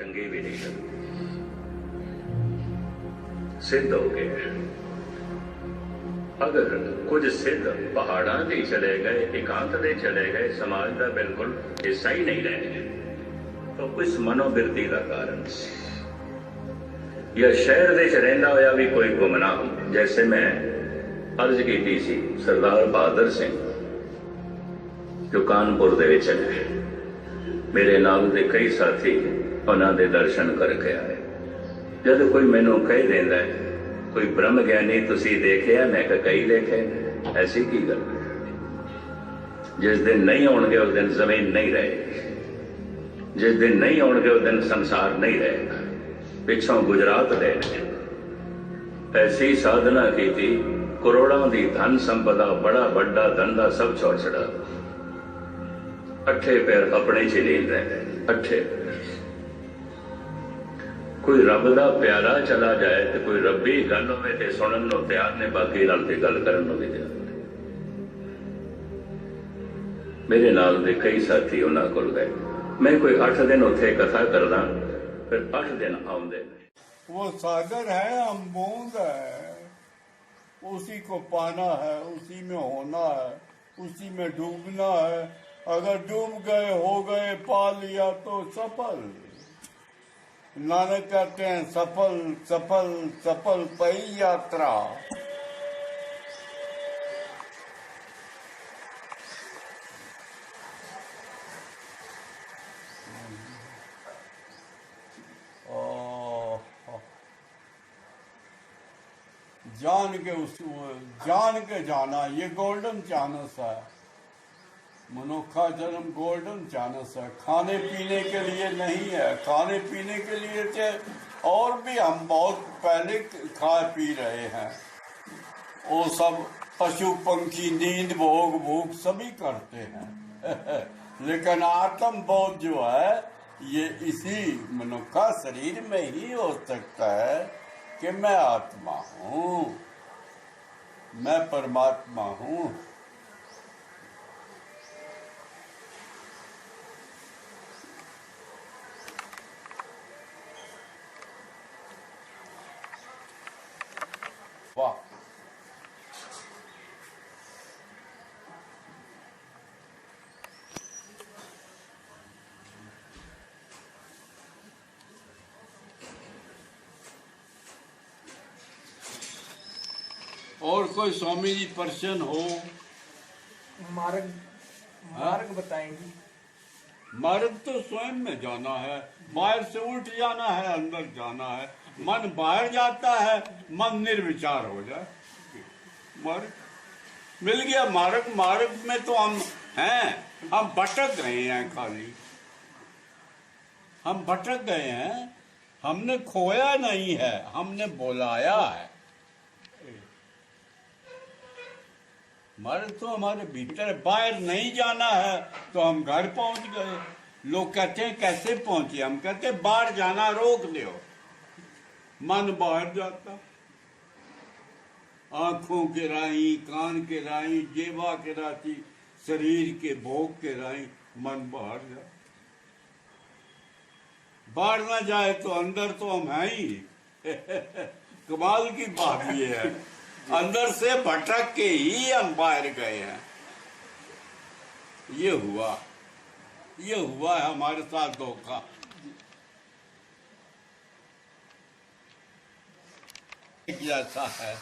चंगी भी नहीं लगती। सिद्ध हो गए। अगर कुछ सिद्ध पहाड़ा दे चले गए, एकांत दे चले गए, समाज का बिल्कुल हिस्सा ही नहीं रहे, तो कुछ मनोबिरती का कारण सी, या शहर दे च रहिंदा होया भी कोई गुमनाम। जैसे मैं अर्ज की सी सरदार बहादुर सिंह जो कानपुर दे विच है, मेरे नाल दे कई साथी उन्होंने दर्शन करके आए। जब कोई मैनू कह देंदा है कोई ब्रह्म ज्ञानी तुसी देखे, मैं कहा कई देखे, ऐसी की गल। जिस दिन नहीं होंगे उस दिन जमीन नहीं रहेगी, जिस दिन नहीं होंगे उस दिन संसार नहीं रहेगा। पिछों गुजरात दे ऐसी साधना की थी, करोड़ों की धन संपदा, बड़ा बड़ा धंधा सब छोड़ छड़ा, अठे पैर अपने च लीन रहे, अठे पैर। कोई रब का प्यारा चला जाए तो कोई रबी गल हो सुनन को तैयार ने, बाकी रल के गल करन भी तैयार ने। मेरे नाल दे कई साथी उन्होंने कोल गए, मैं कोई 8 दिन उत्थे कथा करदा, फिर 8 दिन आउंदे ने। वो सागर है, हम बूंद है, उसी को पाना है, उसी में होना है, उसी में डूबना है। अगर डूब गए, हो गए, पा लिया तो सफल। नानक कहते हैं सफल सफल सफल पई यात्रा। जान के जाना, ये गोल्डन चांस है। मनुष्य जन्म गोल्डन चांस है, खाने पीने के लिए नहीं है। खाने पीने के लिए तो और भी हम बहुत पहले खा पी रहे हैं, वो सब पशु पंखी नींद भोग भूख सभी करते हैं। लेकिन आत्म बोध जो है ये इसी मनुष्य शरीर में ही हो सकता है कि मैं आत्मा हूँ, मैं परमात्मा हूँ। वाह, और कोई स्वामी जी प्रश्न हो? मार्ग मार्ग बताएंगे। मार्ग तो स्वयं में जाना है, बाहर से उल्ट जाना है, अंदर जाना है। मन बाहर जाता है, मन निर्विचार हो जाए। मार्ग मिल गया। मार्ग मार्ग में तो हम हैं, हम भटक गए हैं, खाली हम भटक गए हैं। हमने खोया नहीं है, हमने बुलाया है। मार्ग तो हमारे भीतर है, बाहर नहीं जाना है तो हम घर पहुंच गए। लोग कहते हैं कैसे पहुंचे, हम कहते हैं बाहर जाना रोक दो। मन बाहर जाता, आंखों के राही, कान के राही, जेवा के राही, शरीर के भोग के राही मन बाहर जाता। बाहर ना जाए तो अंदर तो हम हैं ही। कमाल की बात ये है, अंदर से भटक के ही हम बाहर गए हैं। ये हुआ है हमारे साथ धोखा। जैसा है,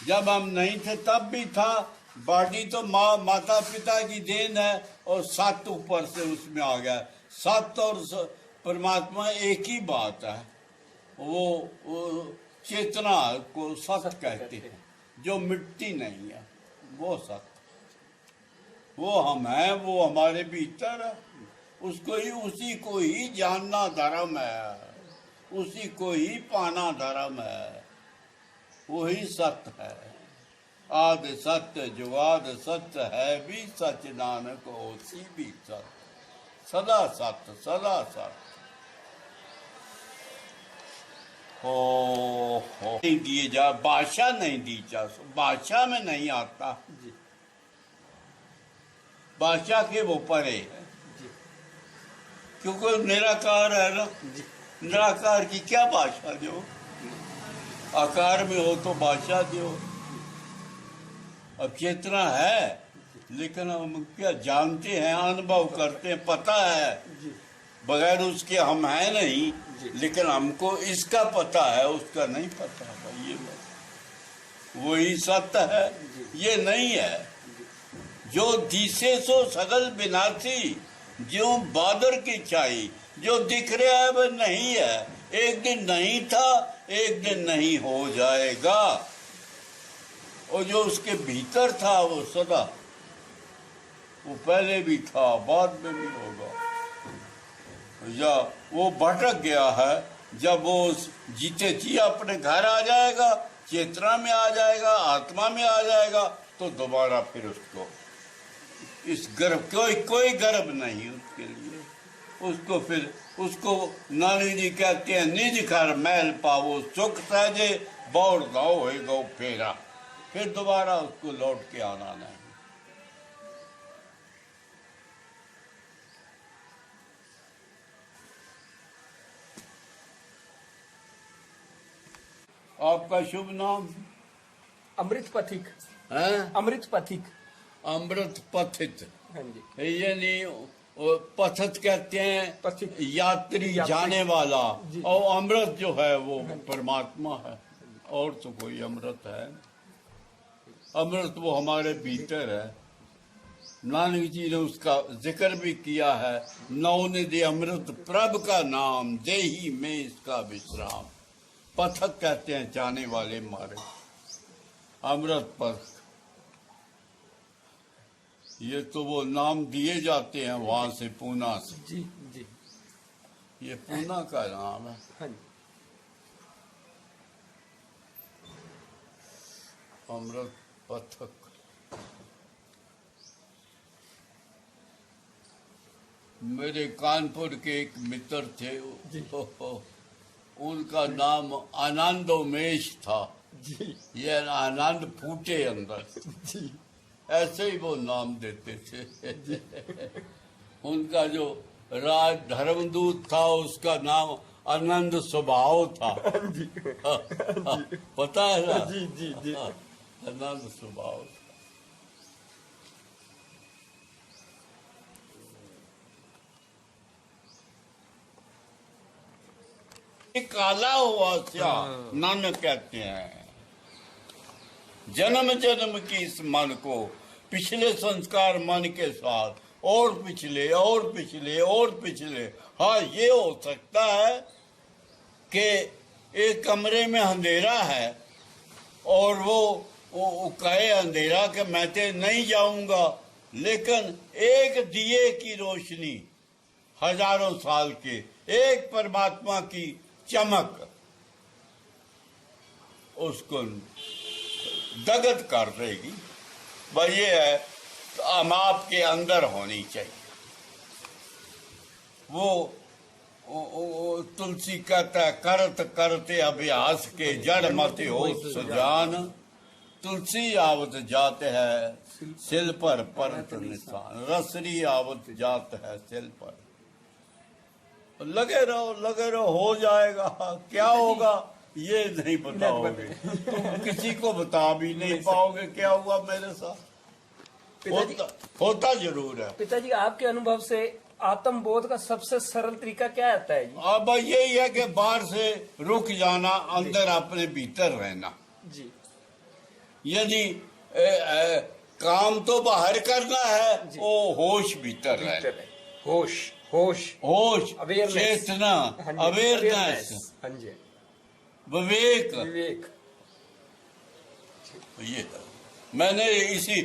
जब हम नहीं थे तब भी था। बॉडी तो माता पिता की देन है, और 7 ऊपर से उसमें आ गया। 7 और परमात्मा एक ही बात है। वो चेतना को सत कहते हैं, जो मिट्टी नहीं है वो सत। वो हम हैं, वो हमारे भीतर है। उसी को ही जानना धर्म है, उसी को ही पाना धर्म है। वही सत्य है। आदि सत्य जुगाद सत्य है भी सच, नानक होसी भी सत्य। सदा सत्य, सदा सत्य। हो नहीं दिए जा, बादशाह नहीं दी जा, बादशाह में नहीं आता। बादशाह के वो परे, क्योंकि निराकार है ना। निराकार की क्या भाषा दो, आकार में हो तो भाषा दो। अब चेतना है, लेकिन हम क्या जानते हैं, अनुभव करते हैं, पता है, बगैर उसके हम हैं नहीं, लेकिन हमको इसका पता है, उसका नहीं पता है। ये वही सत्य है, ये नहीं है। जो दिसे सो सगल विनाशी, जो बादर की छाई, जो दिख रहा है वह नहीं है। एक दिन नहीं था, एक दिन नहीं हो जाएगा। और जो उसके भीतर था वो सदा, वो पहले भी था, बाद में भी होगा। या वो भटक गया है, जब वो जीते जी अपने घर आ जाएगा, चेतना में आ जाएगा, आत्मा में आ जाएगा, तो दोबारा फिर उसको इस गर्भ, कोई गर्भ नहीं उसके लिए। उसको फिर उसको नानी जी कहते हैं, निज घर मैल पावो सुख सहजे, बौर दाओ है गौ फेरा। फिर दोबारा उसको लौट के आना नहीं। आपका शुभ नाम? अमृत पथिक। है अमृत पथिक। अमृत पथित। हाँ जी। ये नहीं, पथित कहते हैं पथित, यात्री जाने वाला। जी। और अमृत जो है वो परमात्मा है, और तो कोई अमृत है। अमृत वो हमारे भीतर है। नानक जी ने उसका जिक्र भी किया है, नौ ने दे अमृत प्रभ का नाम, दे ही में इसका विश्राम। पथक कहते हैं जाने वाले मार्ग, अमृत पथ। ये तो वो नाम दिए जाते हैं वहां से, पूना से। जी जी। ये पूना का नाम है। हाँ जी। अमृत पथक। मेरे कानपुर के एक मित्र थे, उनका नाम आनंदोमेश था। जी ये आनंद फूटे अंदर, जी। ऐसे ही वो नाम देते थे। उनका जो राज धर्मदूत था, उसका नाम आनंद स्वभाव था। पता है ना? जी जी जी। आनंद स्वभाव। काला हुआ श्याम नानक कहते हैं। जन्म जन्म की इस मन को पिछले संस्कार मन के साथ और पिछले और पिछले और पिछले। हाँ, ये हो सकता है कि एक कमरे में अंधेरा है और वो कहे अंधेरा कि मैं तो नहीं जाऊंगा, लेकिन एक दिए की रोशनी हजारों साल के, एक परमात्मा की चमक उसको दगद कर देगी। वह ये है, हम आपके अंदर होनी चाहिए। वो तुलसी कहता है, करत करते अभ्यास के जड़ मत हो सुजान, तुलसी आवत जात है सिल पर परत निशान, रसरी आवत जात है सिल पर। लगे रहो, हो जाएगा। क्या होगा ये नहीं बताओगे, तुम किसी को बता भी नहीं पाओगे क्या हुआ मेरे साथ। होता जरूर है। पिताजी, आपके अनुभव से आत्मबोध का सबसे सरल तरीका क्या आता है जी? अब यही है कि बाहर से रुक जाना, अंदर अपने भीतर रहना जी। यदि काम तो बाहर करना है, वो होश भीतर रहना। होश होश होश, अवेयरनेस, चेतना, अवेयरनेस, हाँ जी, विवेक। विवेक। ये मैंने यही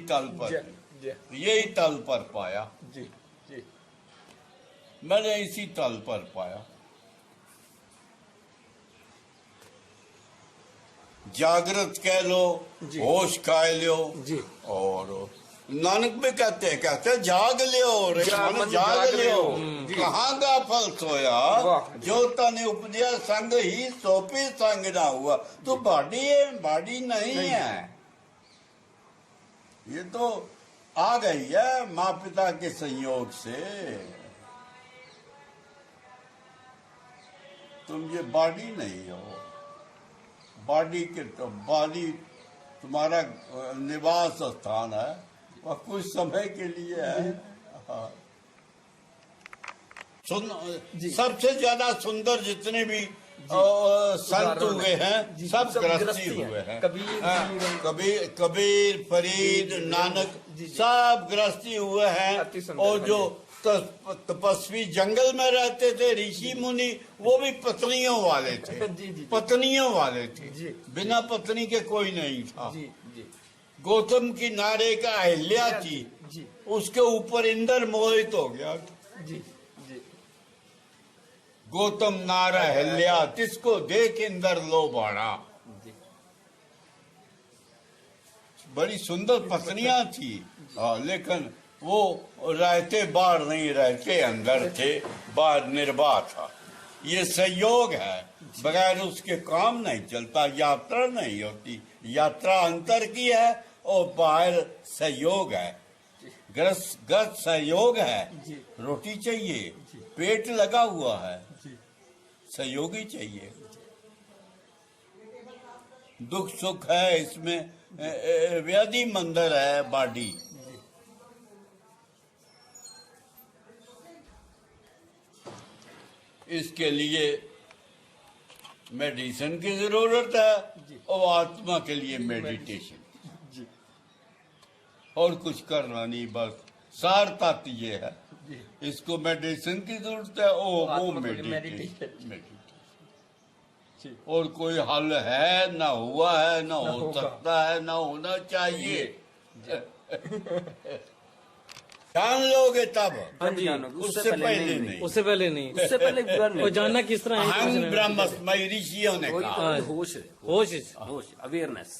तल पर, यही तल पर पाया जी जी। मैंने इसी तल पर पाया। जागृत कह लो, होश कह लो जी। और नानक भी कहते हैं जाग लियो रे मन, जाग लियो, कहाँ गाफल सोया, जो तने उपजया संग ही सोपी संग ना हुआ। तो बॉडी है, बॉडी नहीं है। ये तो आ गई है माँ पिता के संयोग से। तुम ये बॉडी नहीं हो, बॉडी के तो बॉडी तुम्हारा निवास स्थान है, वह कुछ समय के लिए है। हाँ। सबसे ज्यादा सुंदर जितने भी संत हुए हैं सब गृहस्थी हुए हैं। कबीर फरीद नानक सब गृहस्थी हुए हैं। और जो तपस्वी जंगल में रहते थे ऋषि मुनि, वो भी पत्नियों वाले थे। पत्नियों वाले थे, बिना पत्नी के कोई नहीं था। गौतम की नारे का अहिल्या थी, उसके ऊपर इंद्र मोहित हो गया। गौतम नारा अहिल्या, तिसको देख इंद्र लो बाड़ा। बड़ी सुंदर पत्नियां थी। लेकिन वो रहते बाहर नहीं, रहते अंदर थे, बाहर निर्वाह था। ये संयोग है, बगैर उसके काम नहीं चलता, यात्रा नहीं होती। यात्रा अंतर की है और बाहर सहयोग है। ग्रस्त सहयोग है, रोटी चाहिए, पेट लगा हुआ है, सहयोगी चाहिए। दुख सुख है, इसमें व्याधि मंदिर है बॉडी। इसके लिए मेडिसिन की जरूरत है और आत्मा के लिए मेडिटेशन। और कुछ करना नहीं, बस सार तत्व ये है। इसको मेडिसिन की जरूरत है और वो मेडिटेशन। और कोई हल है ना, हुआ है ना, हो सकता है ना, होना चाहिए। जान लोगे तब, उससे पहले नहीं। उससे पहले नहीं, उससे पहले वो जानना किस तरह है। अहं ब्रह्मस्मै ऋषियों ने कहा। होश, अवेयरनेस।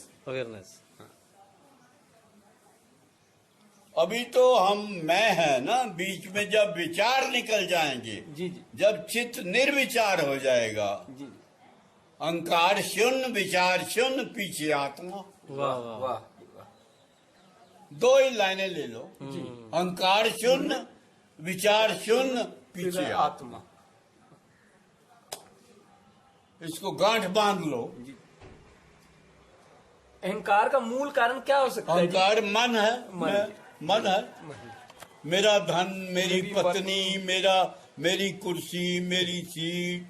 अभी तो हम मैं है ना, बीच में जब विचार निकल जाएंगे, जब चित्त निर्विचार हो जाएगा, अहंकार शून्य, विचार शून्य, पीछे आत्मा। वाह वाह। दो ही लाइनें ले लो, अहंकार शून्य, विचार शून्य, पीछे आत्मा। इसको गांठ बांध लो। अहंकार का मूल कारण क्या हो सकता है? अहंकार मन है, मन है। मेरा धन, मेरी पत्नी, मेरी कुर्सी, मेरी सीट,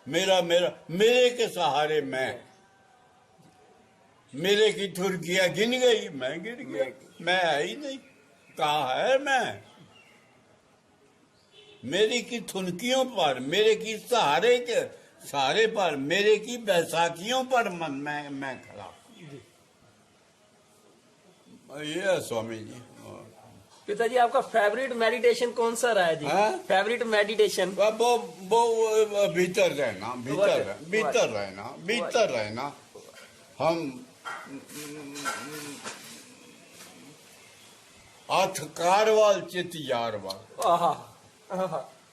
मेरे के सहारे मैं। मेरे की ठुर्कियां गिन गई, मैं गिर गया। मैं है ही नहीं, कहा है मैं। मेरी की थुनकियों पर, मेरे की सहारे पर, मेरे की बैसाखियों पर मैं खड़ा। ये है स्वामी जी। पिताजी, आपका फेवरेट मेडिटेशन कौन सा रहा है जी? Favourite meditation? वो भीतर रहना, भीतर रहना। हम अथकारवाल चित यारवाल।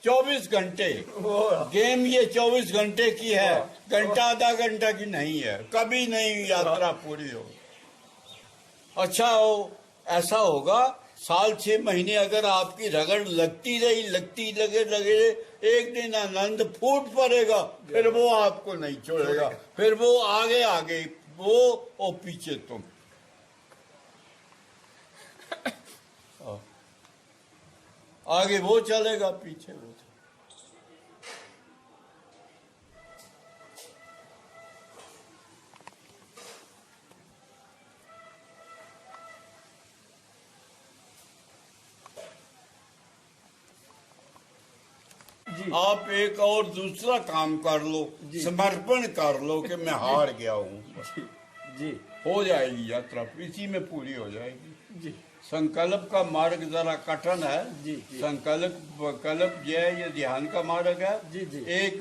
24 घंटे गेम, ये 24 घंटे की है, घंटा आधा घंटा की नहीं है। कभी नहीं यात्रा पूरी हो। अच्छा हो, ऐसा होगा, साल 6 महीने अगर आपकी रगड़ लगती लगे, एक दिन आनंद फूट पड़ेगा, फिर वो आपको नहीं छोड़ेगा। फिर वो आगे वो और पीछे तुम। आगे वो चलेगा, पीछे वो। आप एक और दूसरा काम कर लो, समर्पण कर लो कि मैं हार गया हूँ। जी, हो जाएगी यात्रा, इसी में पूरी हो जाएगी। जी, संकल्प का मार्ग जरा कठिन है। जी, संकल्प ये ध्यान का मार्ग है। जी, एक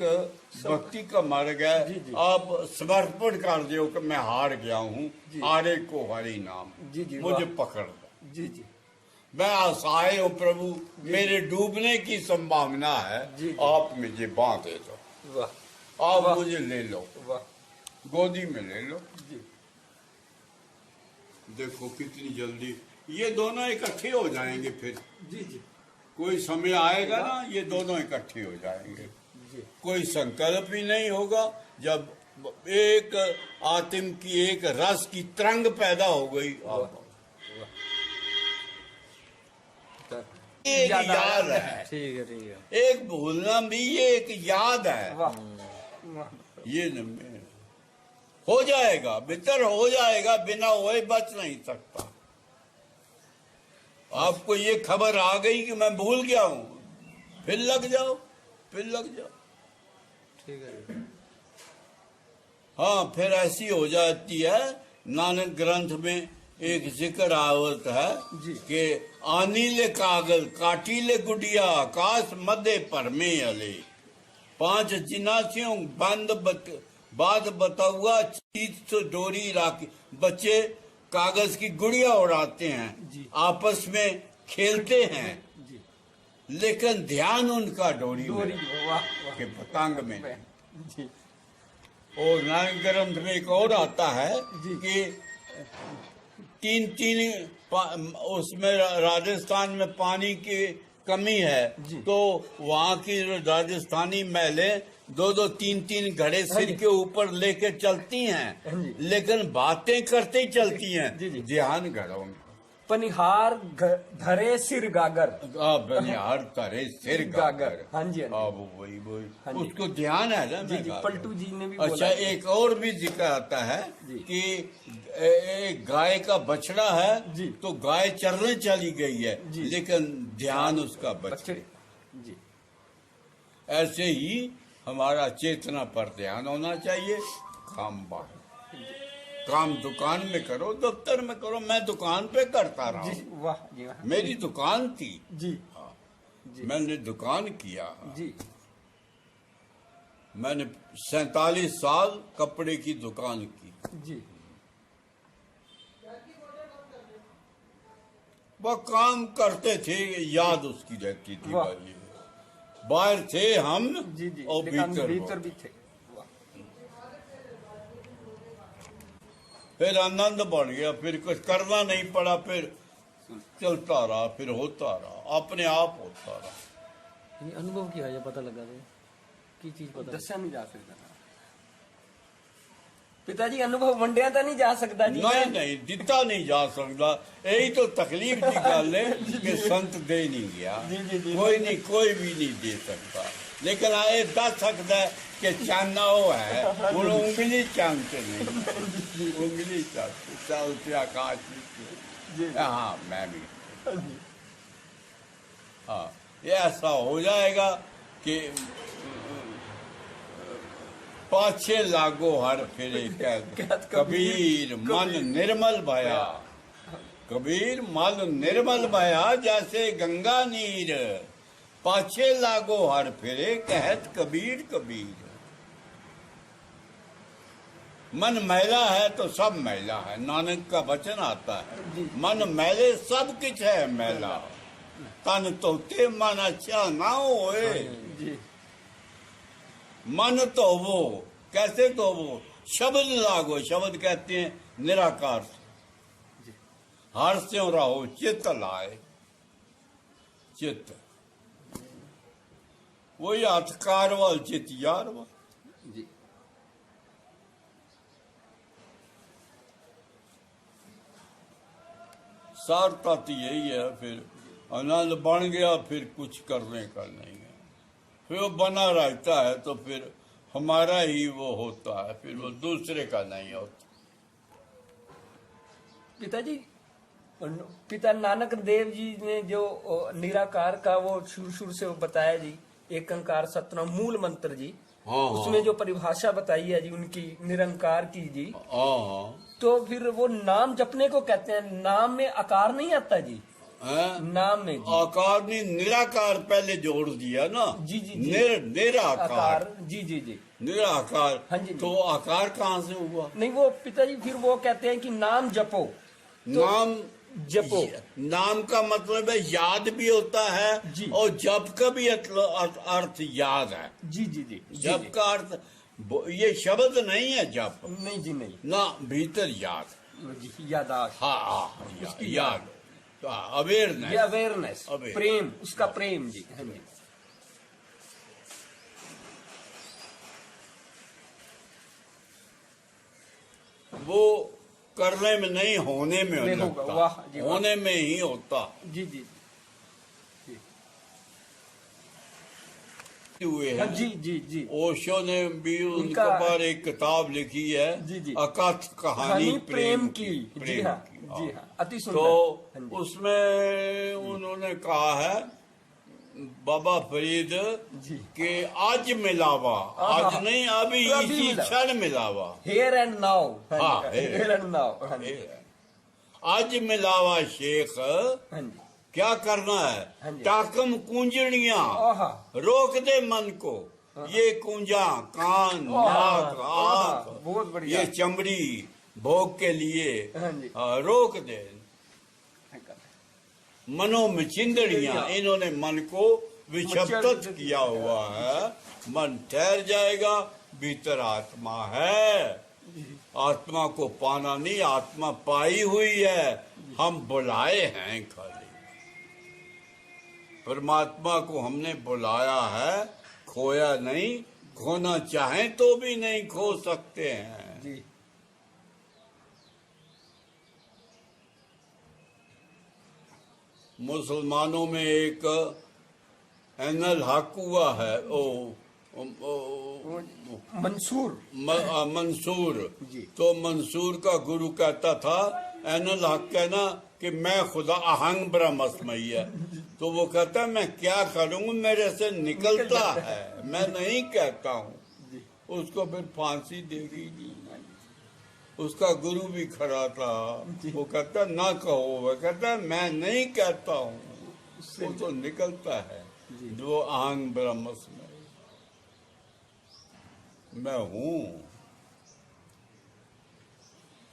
भक्ति का मार्ग है। जी, आप समर्पण कर दो कि मैं हार गया हूँ, हारे को हरि नाम। जी, मुझे पकड़ दो। जी, मैं असहाय हूँ प्रभु, मेरे डूबने की संभावना है। आप मुझे बांधे दो, आप मुझे ले लो, गोदी में ले लो। देखो कितनी जल्दी ये दोनों इकट्ठे हो जाएंगे। फिर कोई समय आएगा ना, ये दोनों इकट्ठे हो जाएंगे। जी कोई संकल्प ही नहीं होगा। जब एक आत्म की एक रस की तरंग पैदा हो गई, एक याद है, ठीक है ठीक है। एक भूलना भी ये एक याद है। वाह वाह। ये न हो जाएगा, भीतर हो जाएगा, बिना हुए बच नहीं सकता। आपको ये खबर आ गई कि मैं भूल गया हूं, फिर लग जाओ, फिर लग जाओ। ठीक है। हाँ, फिर ऐसी हो जाती है। नानक ग्रंथ में एक जिक्र आवत है जी। कि आनीले कागल काटीले गुड़िया आकाश मध्य परमे अले, 5 जिनासियों बात बताऊआ चीज तो डोरी राखी। बच्चे कागज की गुड़िया उड़ाते हैं जी। आपस में खेलते हैं, जी लेकिन ध्यान उनका डोरी डोरी। में वाह वाह। के पतंग में। जी और नानक ग्रंथ में एक और आता है जी। कि तीन उसमें राजस्थान में पानी की कमी है, जी। तो वहाँ की राजस्थानी महिलाएं 2-2 3-3 घड़े हाँ सिर जी। के ऊपर लेके चलती हाँ हैं, जी। लेकिन बातें करते ही चलती हैं। जी, जी। ध्यान घड़ों में पनिहार धरे सिर गागर। बनिहार तारे सिर गागर। हाँ जी, हाँ जी। अब वही हाँ जी। उसको ध्यान है ना। जी मैं जी गा रहा पलटू हूँ। जी ने भी अच्छा, बोला। एक और भी जिक्र आता है जी। कि एक गाय का बछड़ा है, जी। तो गाय चरने चली गई है, जी। लेकिन ध्यान उसका बछड़े। बछड़े। जी ऐसे ही हमारा चेतना पर ध्यान होना चाहिए। काम बाहर, काम दुकान में करो, दफ्तर में करो। मैं दुकान पे करता रहा जी हूँ। वाह जी वाह। मेरी दुकान थी, जी जी मैंने दुकान किया। जी मैंने 47 साल कपड़े की दुकान की। जी वह काम करते थे, याद उसकी रहती थी वाह। भाई। बाहर थे हम जी जी और लेकिन भीतर भीतर वो। भी थे। वाह। फिर आनंद बढ़ गया, फिर कुछ करना नहीं पड़ा, फिर चलता रहा, फिर होता रहा, अपने आप होता रहा। ये अनुभव क्या है, पता लगा दे की चीज पता दस्या नहीं जा सकता पिताजी, अनुभव वंडिया तो नहीं जा सकता जी। नहीं नहीं, दिता नहीं जा सकता। यही तो तकलीफ की गल है कि संत दे नहीं गया। जी, जी, जी। कोई नहीं, कोई भी नहीं दे सकता, लेकिन आए दस सकता है कि चांदा वो है, वो उंगली चांदते नहीं, उंगली चांदते चलते आकाश में। हाँ, मैं भी। हाँ, ये ऐसा हो जाएगा कि पाछे लागो हर फिरे कहत कबीर मन निर्मल भया। कबीर मन निर्मल भया जैसे गंगा नीर, पाछे लागो हर फिरे कहत कबीर कबीर। मन मैला है तो सब मैला है, नानक का वचन आता है। मन मैले सब कुछ है मैला, तन तोते मन अच्छा ना होए। जी मन तो वो, कैसे तो वो शब्द लागो। शब्द कहते हैं निराकार से। हर से रहो चित्त लाए, चित्त वही हथकार वाल चित यार वाल। जी सार तत्व यही है। फिर आनंद बन गया, फिर कुछ करने का नहीं है, फिर वो बना रहता है, तो फिर हमारा ही वो होता है, फिर वो दूसरे का नहीं होता। पिताजी, पिता नानक देव जी ने जो निराकार का वो शुरू से वो बताया जी, एक अंकार सतना मूल मंत्र जी। हाँ, उसमें जो परिभाषा बताई है जी उनकी निरंकार की जी, हाँ, तो फिर वो नाम जपने को कहते हैं। नाम में आकार नहीं आता जी, हाँ। नाम में जी आकार ने निराकार पहले जोड़ दिया ना। जी, जी, जी। निराकार, आकार। जी जी जी निराकार। हाँ जी, जी। तो आकार कहाँ से हुआ? नहीं, वो पिताजी फिर वो कहते हैं कि नाम जपो, नाम जपो। नाम का मतलब है याद भी होता है, जी। और जप का भी अर्थ याद है। जी जी जी जप का अर्थ ये शब्द नहीं है जप, नहीं जी नहीं ना, भीतर याद। जी, यादाश्त। हाँ, उसकी याद, अवेयरनेस, ये अवेयरनेस, Aware। प्रेम, उसका प्रेम जी। हाँ जी करने में नहीं, होने में में होगा, वाह लगता, जी, वाह। होने में ही होता जी जी हुए हाँ, हैं। जी जी जी ओशो ने भी उनके उनका- पर एक किताब लिखी है, जी, जी। अकथ कहानी कहानी प्रेम की। जी प्रेम हाँ, की, जी हाँ, अति सुंदर। तो हाँ जी। उसमें उन्होंने कहा है बाबा फरीद जी। कि आज मिलावा, आज आहा। नहीं अभी अभी इसी मिलावा। क्षण मिलावा, हेयर एंड नाउ। हाँ, हेयर एंड नाउ। हाँ जी आज मिलावा शेख, हाँ जी क्या करना हाँ है, जी। टाकम कूंजड़ियां आहा। रोक दे मन को, ये कुंजा कान नाक आंख बहुत बढ़िया। ये चमड़ी भोग के लिए हाँ जी। रोक दे, मनो में चिंदड़ियां, इन्होंने मन को विक्षिप्त किया हुआ है, मन ठहर जाएगा, भीतर आत्मा है, आत्मा को पाना नहीं, आत्मा पाई हुई है, हम बुलाए हैं खाली, परमात्मा को हमने बुलाया है, खोया नहीं, खोना चाहें तो भी नहीं खो सकते हैं। जी मुसलमानों में एक एनल हक हुआ है, मंसूर। मंसूर, जी। तो मंसूर का गुरु कहता था एनल हक कहना कि मैं खुदा अहंग ब्रह्मस्मयी है, तो वो कहता मैं क्या करूं, मेरे से निकलता है, मैं नहीं कहता हूं, उसको फिर फांसी देगी जी। उसका गुरु भी खड़ा था, वो कहता ना कहो, वो कहता मैं नहीं कहता हूँ, वो तो निकलता है, जो अहंग ब्रह्मस्मयी मैं हूँ।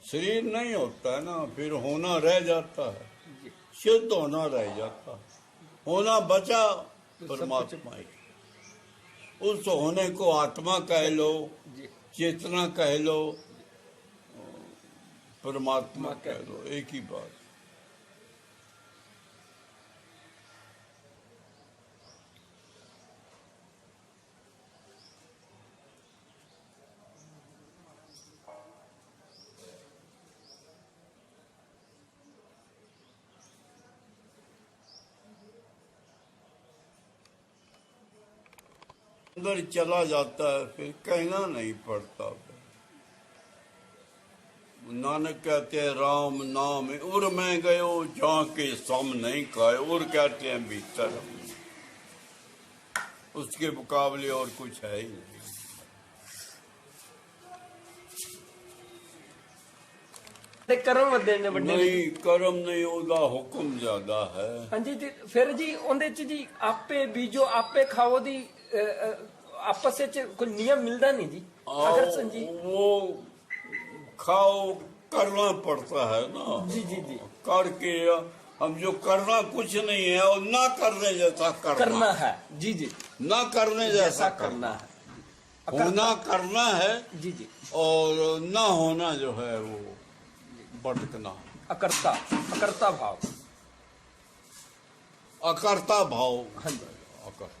शरीर नहीं होता है ना, फिर होना रह जाता है, शुद्ध होना रह जाता है, होना बचा परमात्मा ही, उस होने को आत्मा कह लो, चेतना कह लो, परमात्मा कह लो, एक ही बात। अंदर चला जाता है, फिर कहना नहीं पड़ता। नानक कहते हैं राम नाम उर में गयो, जहाँ के सम नहीं खाए, उर कहते हैं भीतर, उसके मुकाबले और कुछ है ही नहीं। कर्म वधे ने बड़े नहीं कर्म नहीं, ਉਹਦਾ हुक्म ज्यादा है। हाँ जी जी, फिर जी ਉਹਦੇ ਚ जी आपे बीजो आपे खाओ दी आपस ਵਿੱਚ कोई नियम मिलता नहीं जी, अगर संजी वो खाओ करना पड़ता है ना, जी जी जी करके हम जो करना कुछ नहीं है और ना करने जैसा करना है। जी जी ना करने जैसा करना है, होना करना है, जी जी, और ना होना जो है वो भटकना, अकर्ता अकर्ता भाव। अकर्ता भाव। हाँ जी। अकर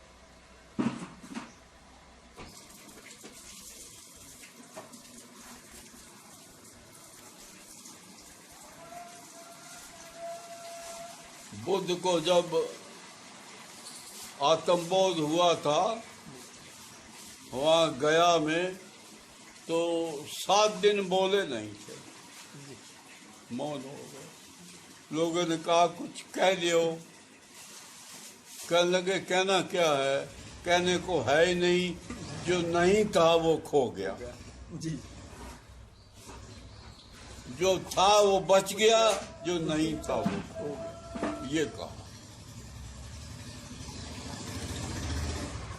बुद्ध को जब आत्मबोध हुआ था वहां गया में, तो 7 दिन बोले नहीं थे, मौन हो गए। लोगों ने कहा कुछ कह दियो, कहने लगे कहना क्या है, कहने को है ही नहीं, जो नहीं था वो खो गया, जी जो था वो बच गया, जो नहीं था वो खो गया, ये कहा।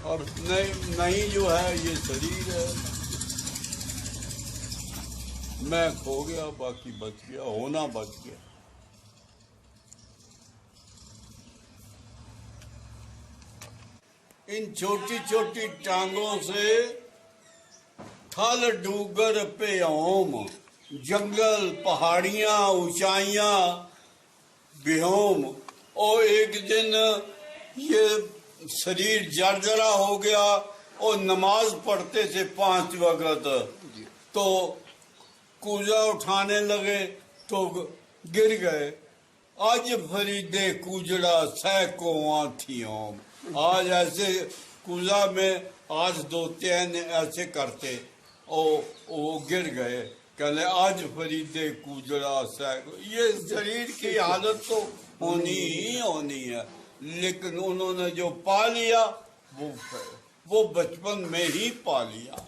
और नहीं जो है ये शरीर है, मैं खो गया, बाकी बच गया, होना बच गया। इन छोटी छोटी टांगों से थल डूगर पे ओम, जंगल पहाड़ियां ऊंचाइयां बेहोम, और एक दिन ये शरीर जर्जरा हो गया, और नमाज पढ़ते थे 5 वक्त, तो कूजा उठाने लगे तो गिर गए। आज फरीदे कूजड़ा सैकों आथियों। आज ऐसे कूजा में आज 2-3 ऐसे करते वो गिर गए। कहले आज फरीदे कूजड़ा सैकों। ये शरीर की हालत तो होनी ही होनी है, लेकिन उन्होंने जो पा लिया वो बचपन में ही पा लिया।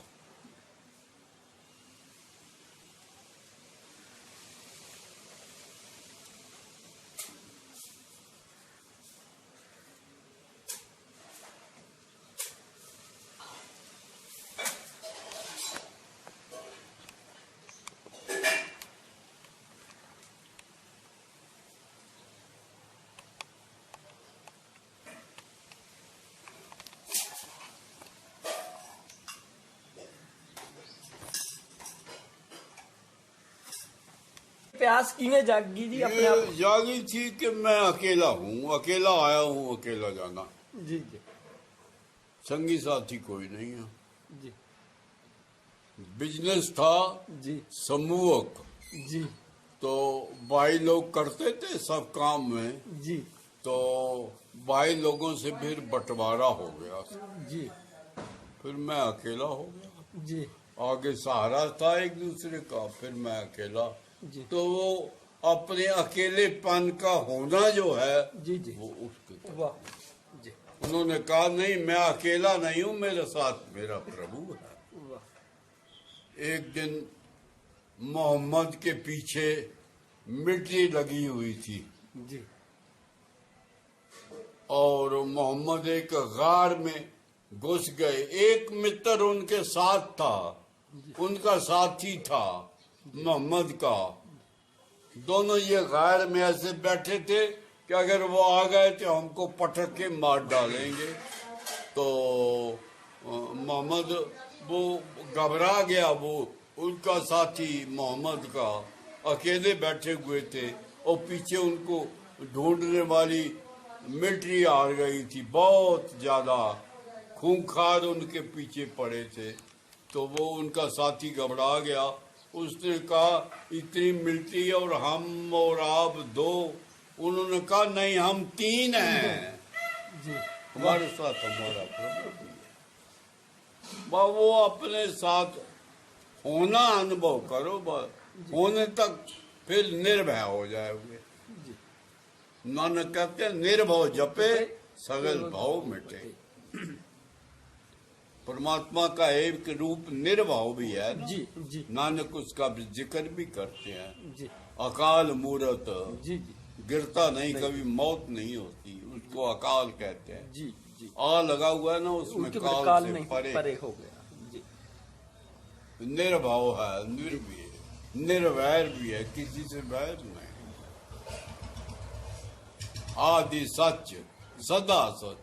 प्यास किवें जागी जी अपने आप? जागी थी कि मैं अकेला हूँ, अकेला आया हूँ, अकेला जाना। जी जी संगी साथी कोई नहीं है। जी बिजनेस था जी समूहक, जी तो भाई लोग करते थे सब काम में, जी तो भाई लोगों से फिर बंटवारा हो गया, जी फिर मैं अकेला हो गया। जी आगे सहारा था एक दूसरे का, फिर मैं अकेला। जी तो वो अपने अकेलेपन का होना जो है जी जी वो उसके, वाह जी उन्होंने कहा नहीं मैं अकेला नहीं हूँ, मेरे साथ मेरा प्रभु है। वाह एक दिन मोहम्मद के पीछे मिट्टी लगी हुई थी जी और मोहम्मद एक गार में घुस गए। एक मित्र उनके साथ था, उनका साथी था मोहम्मद का। दोनों ये गार में ऐसे बैठे थे कि अगर वो आ गए तो हमको पटक के मार डालेंगे। तो मोहम्मद वो घबरा गया, वो उनका साथी मोहम्मद का अकेले बैठे हुए थे और पीछे उनको ढूंढने वाली मिलिट्री आ गई थी, बहुत ज्यादा खूंखार उनके पीछे पड़े थे। तो वो उनका साथी घबरा गया, उसने कहा इतनी मिलिट्री और हम और आप 2। उन्होंने कहा नहीं हम 3 हैं, जी हमारे साथ हमारा प्रभु भी है। वो अपने साथ होना अनुभव करो, होने तक फिर निर्भय हो जाओगे। नानक कहते हैं निर्भव जपे सगल भाव मिटे। परमात्मा का एक रूप निर्भाव भी है, जी जी नानक उसका भी जिक्र भी करते हैं। जी अकाल मूरत, जी जी गिरता नहीं, कभी मौत नहीं होती, उसको अकाल कहते हैं। जी जी आ लगा हुआ है ना उसमें, उनके काल से नहीं परे हो गया। जी निर्भाव है, निर्भय, निर्वैर भी है, किसी से वैर नहीं। आदि सच, सदा सच,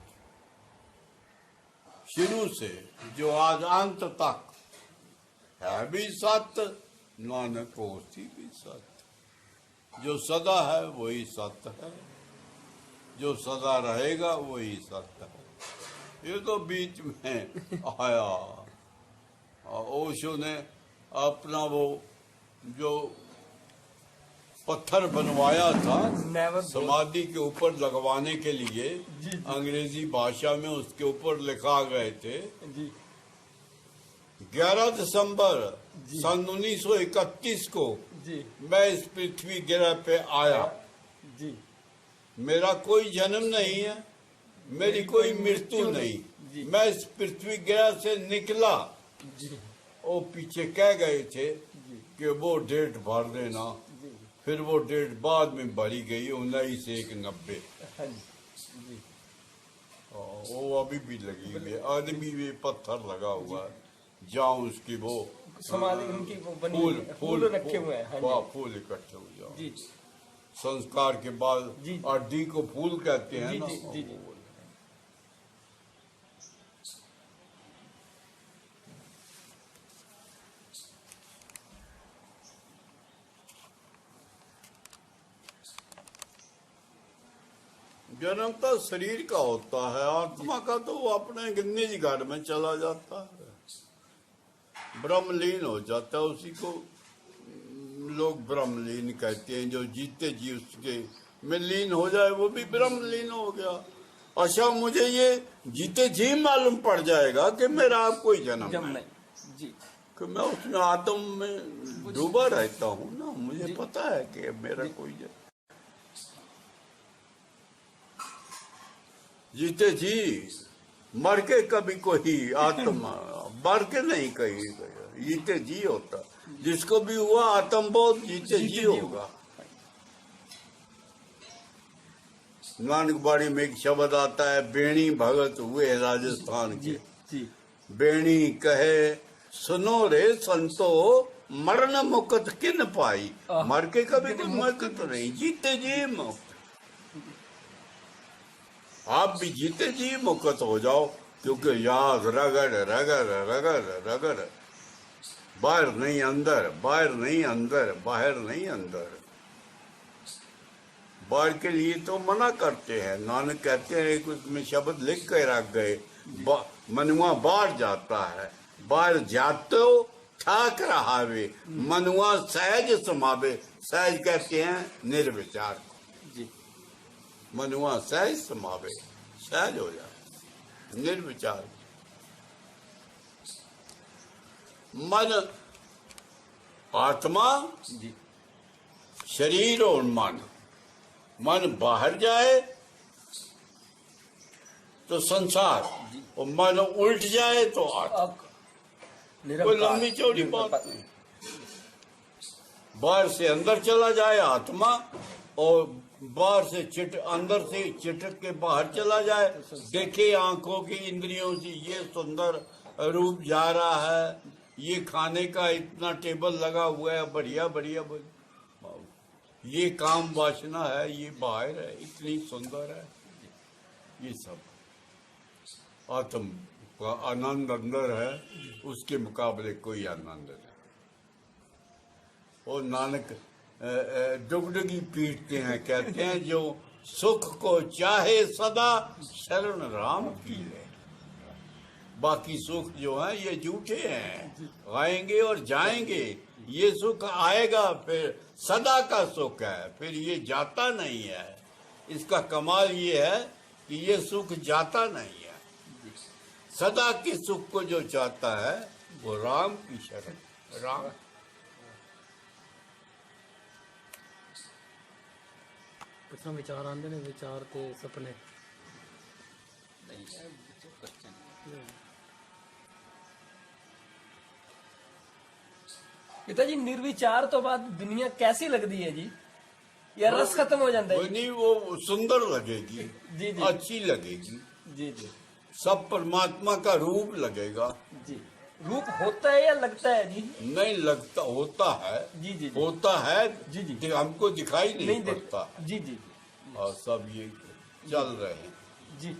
शुरू से जो आज अंत तक है भी सत्य, नानक होती भी सत्य। जो सदा है वही सत्य है, जो सदा रहेगा वही सत्य है। ये तो बीच में आया, ओशो ने अपना वो जो पत्थर बनवाया था Never समाधि के ऊपर लगवाने के लिए, जी, जी। अंग्रेजी भाषा में उसके ऊपर लिखा गए थे जी 11 दिसंबर जी। सन 1931 को जी मैं इस पृथ्वी ग्रह पे आया। जी मेरा कोई जन्म नहीं है, मेरी कोई मृत्यु नहीं, जी। मैं इस पृथ्वी ग्रह से निकला। जी वो पीछे कह गए थे जी कि वो डेट भर देना, जी फिर वो डेट बाद में भरी गई 1990। हाँ जी जी वो अभी भी लगी हुई है, आदमी भी पत्थर लगा हुआ है जहाँ उसकी वो समाधि उनकी वो बनी फूल हुई है, फूल रखे हुए हैं। हाँ वाह, फूल इकट्ठे हो जाओ। जी संस्कार के बाद जी। अड्डी को फूल कहते हैं जी, ना। जी, जी, जी। जन्म तो शरीर का होता है, आत्मा का तो वो अपने निज घर में चला जाता है, ब्रह्मलीन हो जाता है, उसी को लोग ब्रह्मलीन कहते हैं, जो जीते जी उसके में लीन हो जाए वो भी ब्रह्मलीन हो गया। अच्छा, मुझे ये जीते जी मालूम पड़ जाएगा कि मेरा आप कोई जन्म जम है, नहीं जी। कि मैं उसमें आत्म में डूबा रहता हूँ ना, मुझे पता है कि मेरा कोई जन्म। जीते जी मर के कभी कोई आत्मा मर के नहीं कही गया, जीते जी होता। जिसको भी हुआ आत्मबोध जीते जी होगा। नानक बाड़ी में एक शब्द आता है, बेणी भगत हुए राजस्थान के। जी बेणी कहे सुनो रे संतो, मरण मुकत किन पाई। मर के कभी कोई मुकत नहीं, जीते जी मुक्त। आप भी जीते जी मुक्त हो जाओ, क्योंकि याद रगड़ रगड़ रगड़ रगड़, बाहर नहीं अंदर, बाहर नहीं अंदर, बाहर नहीं अंदर। बाहर के लिए तो मना करते हैं, नानक कहते हैं कि उसमें शब्द लिख के रख गए, मनुआ बाहर जाता है, बाहर जाते हो ठाक रहावे, मनुआ सहज समावे। सहज कहते हैं निर्विचार जी। मनुआ सहज समावे, सहज हो जाए, निर्विचार। मन आत्मा जी शरीर और मन, मन बाहर जाए तो संसार, और मन उल्ट जाए तो आत्मा। कोई लंबी चौड़ी बात नहीं। बाहर से अंदर चला जाए आत्मा, और बाहर से अंदर से चिटक के बाहर चला जाए। देखे आंखों की इंद्रियों से ये सुंदर रूप जा रहा है, ये खाने का इतना टेबल लगा हुआ है, बढ़िया बढ़िया बढ़िया, ये काम वासना है, ये बाहर है, इतनी सुंदर है। ये सब आत्म का आनंद अंदर है, उसके मुकाबले कोई आनंद नहीं। और नानक डुगडुगी पीटते हैं, कहते हैं जो सुख को चाहे सदा शरण राम की ले। बाकी सुख जो है ये झूठे हैं, आएंगे और जाएंगे। ये सुख आएगा फिर सदा का सुख है, फिर ये जाता नहीं है। इसका कमाल ये है कि ये सुख जाता नहीं है। सदा के सुख को जो चाहता है वो राम की शरण, राम। पुछना विचार आंदे ने, विचार ते सपने पिताजी निर्विचार तो बाद दुनिया कैसी लगती है जी? या रस खत्म हो जाता है? नहीं, वो सुंदर लगेगी, जी जी अच्छी लगेगी, जी जी सब परमात्मा का रूप लगेगा। जी। रूप होता है या लगता है जी? नहीं लगता, होता है। जी जी जी। होता है जी जी। हमको दिखाई नहीं देख- पड़ता। जी जी और सब ये चल रहे हैं जी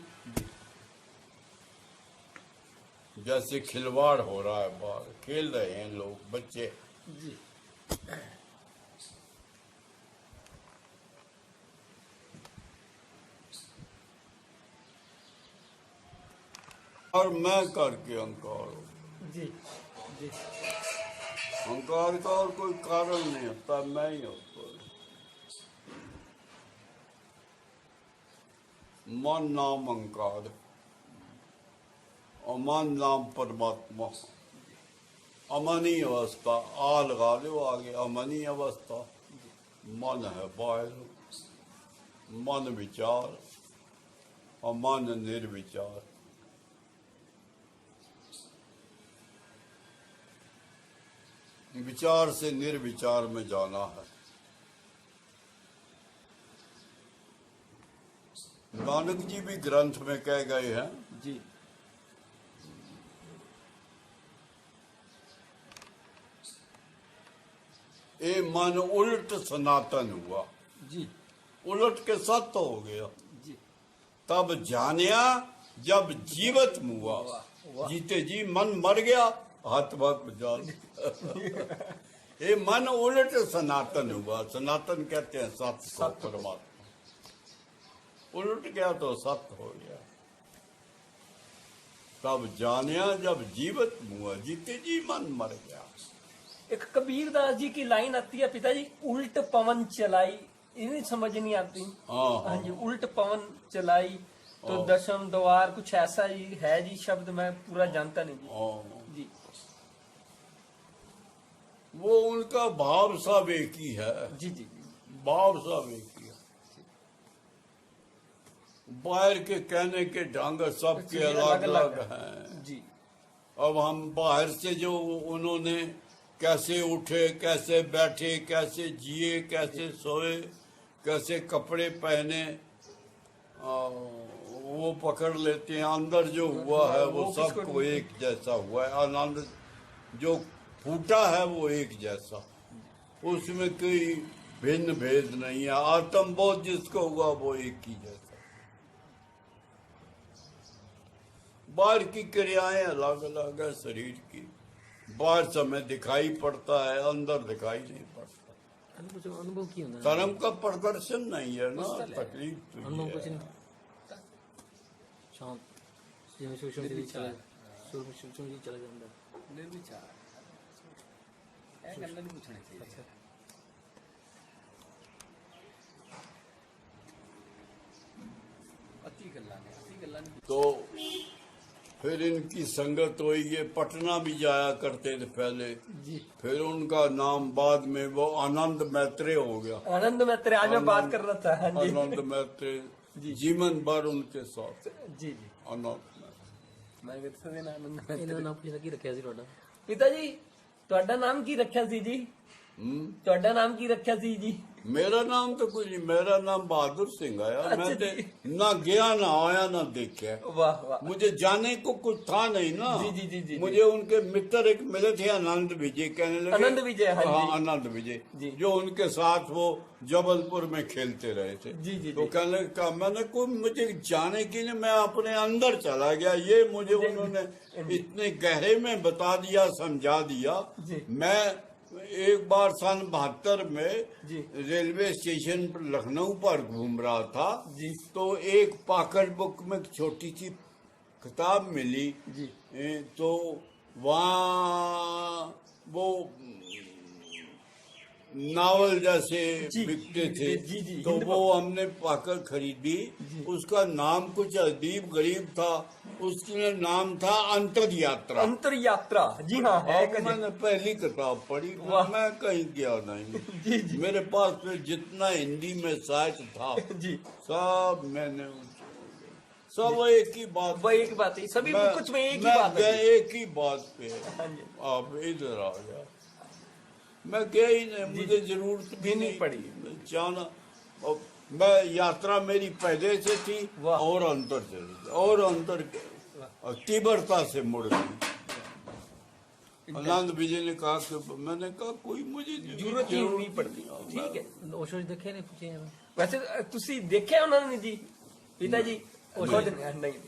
जैसे खिलवाड़ हो रहा है, बाहर खेल रहे हैं लोग, बच्चे। जी। और मैं करके अहंकार हो, जी जी अहंकार का और कोई कारण नहीं होता, मैं ही होता। मन नाम अहंकार, अमन नाम परमात्मा। अमनी अवस्था, आ लगा लो आगे, अमनी अवस्था। मन है बाहर, मन विचार और मन निर्विचार। विचार से निर्विचार में जाना है। नानक जी भी ग्रंथ में कह गए हैं, जी ए मन उल्ट सनातन हुआ, जी उलट के सत्य हो गया। जी। तब जानिया जब जीवत मुआ, वाह। जीते जी मन मर गया, हाथ बात जाल। ये मन उलट सनातन हुआ। सनातन कहते हैं सत्य को, परमात्मा। उलट गया तो सत्य हो गया। तब जानिया जब जीवत मुआ, जीते जी मन मर गया। एक कबीरदास जी की लाइन आती है, पिताजी उल्ट पवन चलाई, इन्हें समझ नहीं आती। हाँ जी, उल्ट पवन चलाई तो दशम द्वार, कुछ ऐसा ही है जी शब्द, मैं पूरा जानता नहीं जी। जी वो उनका भाव सब एक ही है। जी जी भाव सब एक ही है। बाहर के कहने के ढंग सबके अलग अलग हैं जी। अब हम बाहर से जो उन्होंने कैसे उठे, कैसे बैठे, कैसे जिए, कैसे सोए, कैसे कपड़े पहने, वो पकड़ लेते हैं। अंदर जो हुआ है वो सबको एक जैसा हुआ है। आनंद जो फूटा है वो एक जैसा, उसमें कोई भिन्न भेद नहीं है। आत्मबोध जिसको हुआ वो एक ही जैसा। बाहर की क्रियाएं अलग अलग है शरीर की। बाहर समय दिखाई पड़ता है, अंदर दिखाई नहीं पड़ता। अनुभव की होता है, कर्म का प्रदर्शन नहीं है ना, तकलीफ तो अनुभव ये कुछ है। नहीं। शांत जिਵੇਂ सूक्ष्म जी चला सूक्ष्म जी चला ਜਾਂਦਾ ਹੈ। निर्विचार ਇਹ ਗੱਲਾਂ ਨਹੀਂ ਪੁੱਛਣੀ ਚਾਹੀਦੀ। अच्छा अति ਗੱਲਾਂ ਨੇ, अति ਗੱਲਾਂ ਨਹੀਂ। तो फिर इनकी संगत हुई। ये पटना भी जाया करते थे पहले जी। फिर उनका नाम बाद में वो आनंद मैत्रेय हो गया। आनंद मैत्रेय, आज मैं बात कर रहा था। हाँ जी आनंद मैत्रेय जी। जीवन भर उनके साथ जी जी। आनंद मैत्रेय। मैं कितने दिन आनंद ਇਹਨਾਂ ਦਾ मैत्रेय। ਨਾਮ ਪੁੱਛਣਾ ਕੀ ਰੱਖਿਆ ਸੀ ਤੁਹਾਡਾ? पिता जी ਤੁਹਾਡਾ ਨਾਮ ਕੀ ਰੱਖਿਆ ਸੀ ਜੀ? ਤੁਹਾਡਾ ਨਾਮ ਕੀ ਰੱਖਿਆ ਸੀ जी? मेरा नाम तो कुछ नहीं, मेरा नाम बहादुर सिंह आया। अच्छा मैं जी। ना गया ना आया ना देखा। वाह वाह। मुझे जाने को कुछ था नहीं ना। जी, जी, जी, जी, मुझे उनके मित्र एक मिले थे, आनंद विजय कहने लगे। आनंद विजय, हाँ जी। आनंद विजय जी। जो उनके साथ वो जबलपुर में खेलते रहे थे। जी, जी, तो जी। कहने लगा, मैंने कोई मुझे जाने के लिए मैं अपने अंदर चला गया। ये मुझे उन्होंने इतने गहरे में बता दिया, समझा दिया। जी। मैं एक बार सन 72 में जी। रेलवे स्टेशन पर लखनऊ पर घूम रहा था जी। तो एक पॉकेट बुक में एक छोटी सी किताब मिली जी। तो वहाँ वो नावल जैसे जी, बिकते थे। जी, जी, तो हिंद वो हमने पाकर खरीदी। उसका नाम कुछ अजीब गरीब था। उसका नाम था अंतर यात्रा। अंतर यात्रा, जी हाँ है। अब मैंने पहली किताब पढ़ी, वाह। मैं कहीं गया नहीं। जी जी मेरे पास में जितना हिंदी में साहित्य था जी। सब मैंने सब एक ही बात। वह एक बात है, सभी कुछ में एक ही मैं बात गया है। एक ही बात पे। हाँ जी। आप इधर आ गया, मैं गया ही नहीं। मुझे जरूरत भी नहीं पड़ी। जाना। और मैं यात्रा मेरी पहले से थी वाह। और अंतर चली थी, और अंतर और तीव्रता से मुड़ गई। आनंद विजय ने कहा कि मैंने कहा कोई मुझे जरूरत ही नहीं पड़ती। ठीक है। ओशो जी देखੇ ਨੇ ਪੁੱਛੇ ਐਵੇਂ? वैसे ਤੁਸੀਂ ਦੇਖਿਆ ਉਹਨਾਂ ਨੇ ਜੀ? पिता जी खुद नहीं।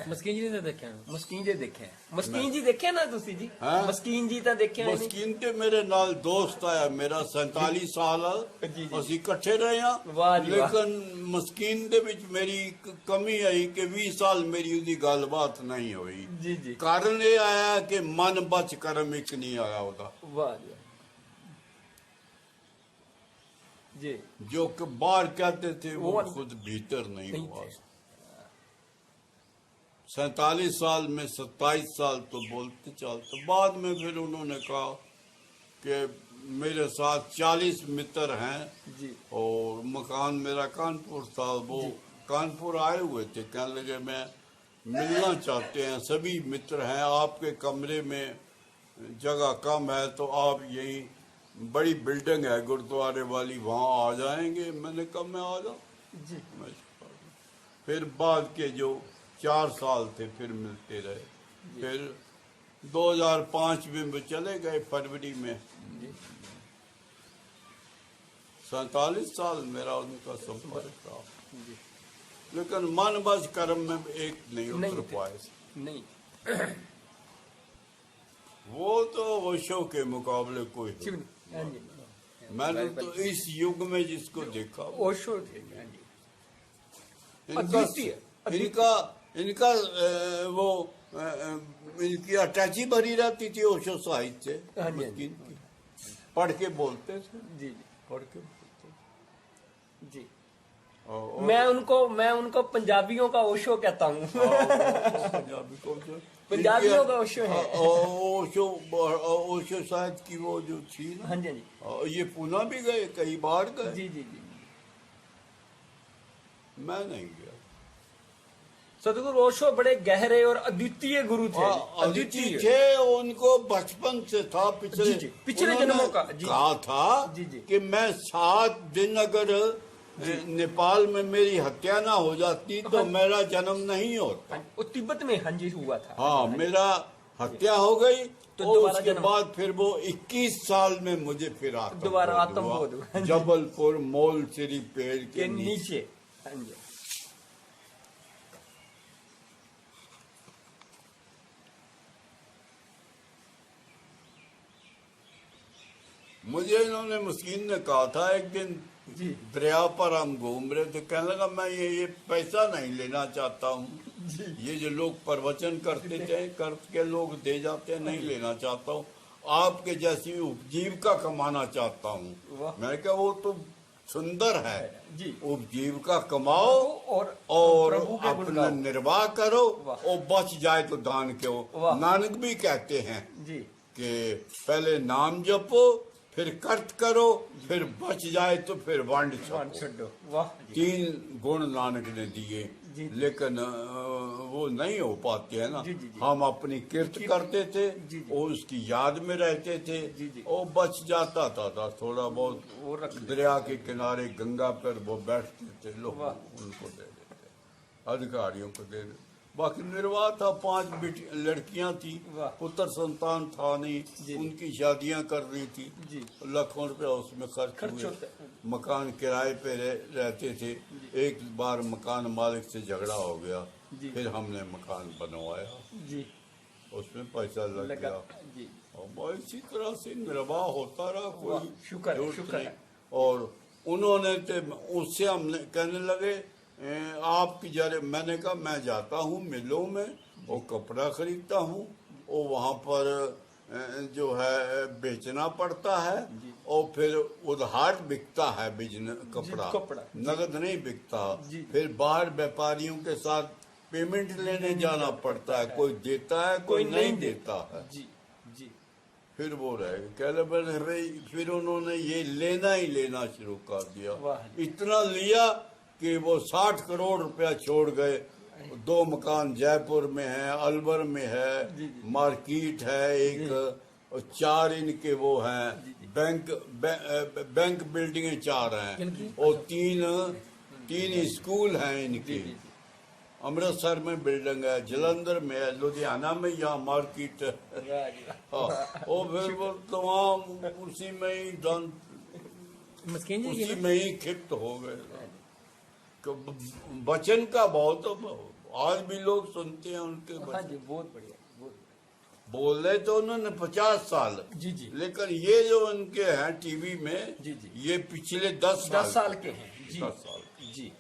ਮਸਕੀਨ ਜੀ ਨੇ ਦੇਖਿਆ? ਮਸਕੀਨ ਜੀ ਦੇਖਿਆ। ਮਸਕੀਨ ਜੀ ਦੇਖਿਆ ਨਾ ਤੁਸੀਂ ਜੀ? हाँ? ਮਸਕੀਨ ਜੀ ਤਾਂ ਦੇਖਿਆ ਨਹੀਂ। मस्कीन के मेरे नाल दोस्त आया मेरा 47 साल जी, जी। ਅਸੀਂ ਇਕੱਠੇ ਰਹੇ ਹਾਂ। वाह जी वाह। ਲੇਕਿन ਮਸਕੀਨ ਦੇ ਵਿੱਚ ਮੇਰੀ ਇੱਕ ਕਮੀ ਆਈ ਕਿ 20 ਸਾਲ ਮੇਰੀ ਉਹਦੀ ਗੱਲਬਾਤ ਨਹੀਂ ਹੋਈ। जी जी। ਕਾਰਨ ਇਹ ਆਇਆ ਕਿ ਮਨ ਬਚ ਕਰਮ ਇੱਕ ਨਹੀਂ ਆਇਆ ਉਹਦਾ। वाह जी जी। जो कि बाहर कहते थे वो वो खुद भीतर नहीं नहीं हुआ। थे। 47 साल में 27 साल तो बोलते चलते। बाद में फिर उन्होंने कहा कि मेरे साथ 40 मित्र हैं जी। और मकान मेरा कानपुर था। वो कानपुर आए हुए थे, कहने लगे मैं मिलना चाहते हैं, सभी मित्र हैं, आपके कमरे में जगह कम है तो आप यही बड़ी बिल्डिंग है गुरुद्वारे वाली, वहाँ आ जाएंगे। मैंने कहा मैं आ जाऊँ जी। मैं। फिर बाद के जो 4 साल थे फिर मिलते रहे। फिर 2005 में वो चले गए फरवरी में। 47 साल मेरा उनका संपर्क था। लेकिन मन बस कर्म में एक नहीं उतर पाए। नहीं। वो तो ओशो के मुकाबले कोई शिव नहीं। ने। हाँ जी। मैंने तो इस युग में जिसको देखा ओशो थे। हाँ जी। इनका अद्वितीय। इनका इनका वो इनकी अटैची भरी रहती थी ओशो साहित्य से, हाँ जी, हाँ जी। मस्किन की। पढ़ के बोलते थे, जी जी पढ़ के बोलते जी। और मैं उनको पंजाबियों का ओशो कहता हूँ। पंजाबी को पंजाबियों का ओशो है। ओशो साहित्य की वो जो थी ना, हाँ जी, हाँ जी। ये पूना भी गए, कई बार गए। जी जी जी। मैं नहीं गया। सदगुरु ओशो बड़े गहरे और अद्वितीय गुरु थे। अदिति थे, उनको बचपन से था, जी, जी, पिछले उन्होंने जन्मों का, जी। कहा था जी, जी। कि मैं 7 दिन अगर नेपाल में मेरी हत्या ना हो जाती तो मेरा जन्म नहीं होता। हाँ, वो तिब्बत में हाँ जी हुआ था। हाँ, मेरा हत्या हो गई तो और दोबारा उसके जन्म। बाद फिर वो 21 साल में मुझे फिर दोबारा आत्मबोध आत्मबोध हुआ। हुआ। जबलपुर मोलसिरी पेड़ के के नीचे। नीचे। हाँ जी। मुझे इन्होंने मुस्किन ने कहा था एक दिन, जी। दरिया पर हम घूम रहे थे, कहने लगा मैं ये पैसा नहीं लेना चाहता हूँ, ये जो लोग प्रवचन करते थे करके लोग दे जाते हैं, नहीं लेना चाहता हूँ, आपके जैसी उपजीविका कमाना चाहता हूँ। वाह। मैंने कहा वो तो सुंदर है, जी। उपजीविका कमाओ और प्रभु के गुण अपना गाओ। निर्वाह करो, वाह। और बच जाए तो दान क्यों। वाह। नानक भी कहते हैं जी कि पहले नाम जपो, फिर कर्त करो, फिर बच जाए तो फिर वंड मान छपो। छो। वाह जी। 3 गुण नानक ने दिए, जी। लेकिन वो नहीं हो पाते हैं ना। जी, जी, जी। हम अपनी किर्त करते थे, जी, जी। और उसकी याद में रहते थे, जी, जी। और बच जाता था थोड़ा बहुत। वो रख लेते। दरिया के किनारे गंगा पर वो बैठते थे लोग, वाह। उनको दे देते, अधिकारियों को दे देते। बाकी निर्वाह था, 5 लड़कियां थी, वाह। पुत्र संतान था जी। नहीं, उनकी शादियां करनी थी, जी। लाखों रुपया उसमें खर्च खर्च हुए। होता है। मकान किराए पे रहते थे। एक बार मकान मालिक से झगड़ा हो गया, जी। फिर हमने मकान बनवाया, जी उसमें पैसा लग लगा। गया, जी और इसी तरह से निर्वाह होता रहा, वाह, कोई शुक्र है, जरूरत शुक्र नहीं। है। और उन्होंने तो उससे हमने कहने लगे आपकी जरे, मैंने कहा मैं जाता हूँ मिलों में और कपड़ा खरीदता हूँ, और वहाँ पर जो है बेचना पड़ता है, और फिर उधार बिकता है बिजनेस कपड़ा। कपड़ा, नगद नहीं बिकता। जी। फिर बाहर व्यापारियों के साथ पेमेंट लेने जाना पड़ता है, कोई देता है कोई नहीं देता है। जी जी। फिर वो रहे कह रहे भाई, फिर उन्होंने ये लेना ही लेना शुरू कर दिया। वाह। इतना लिया कि वो 60 करोड़ रुपया छोड़ गए। 2 मकान जयपुर में है, अलवर में है, मार्केट है एक, और 4 इनके वो हैं, बैंक बिल्डिंगें 4 हैं, और 3 स्कूल हैं इनके। अमृतसर में बिल्डिंग है, जलंधर में है, लुधियाना में यहाँ मार्केट है। वाह जी, वाह। हाँ, और फिर वो तमाम उसी में ही मस्किन जी उसी में ही क्षिप्त हो गए। वचन का बहुत, आज भी लोग सुनते हैं उनके हाँ वचन। जी बहुत बढ़िया, बहुत बोले तो उन्होंने 50 साल, जी जी। लेकिन ये जो उनके हैं टीवी में, जी, जी। ये पिछले 10 10 साल के हैं। जी 10 साल। जी जी।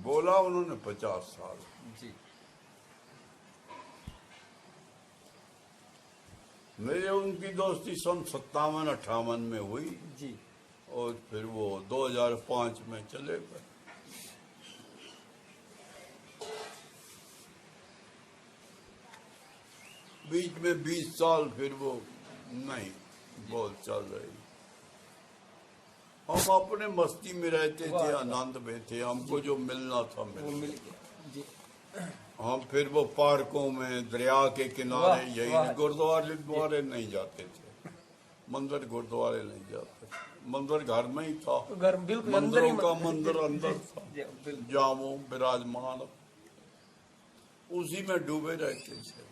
बोला उन्होंने 50 साल। जी मेरे उनकी दोस्ती सन 57-58 में हुई, जी। और फिर वो 2005 में चले गए। बीच में 20 साल फिर वो नहीं बहुत चल रही। हम अपने मस्ती में रहते थे, आनंद में थे, हमको जो मिलना था वो मिल मिल गया। जी हम फिर वो पार्कों में, दरिया के किनारे, वाह, यही वाह। गुरुद्वारे नहीं जाते थे, मंदिर गुरुद्वारे नहीं जाते, मंदिर घर में ही था। घर बिल्कुल अंदर ही मंदिरों का मंदिर अंदर था, जी, बिल्कुल। जामो विराजमान, उसी में डूबे रहते थे।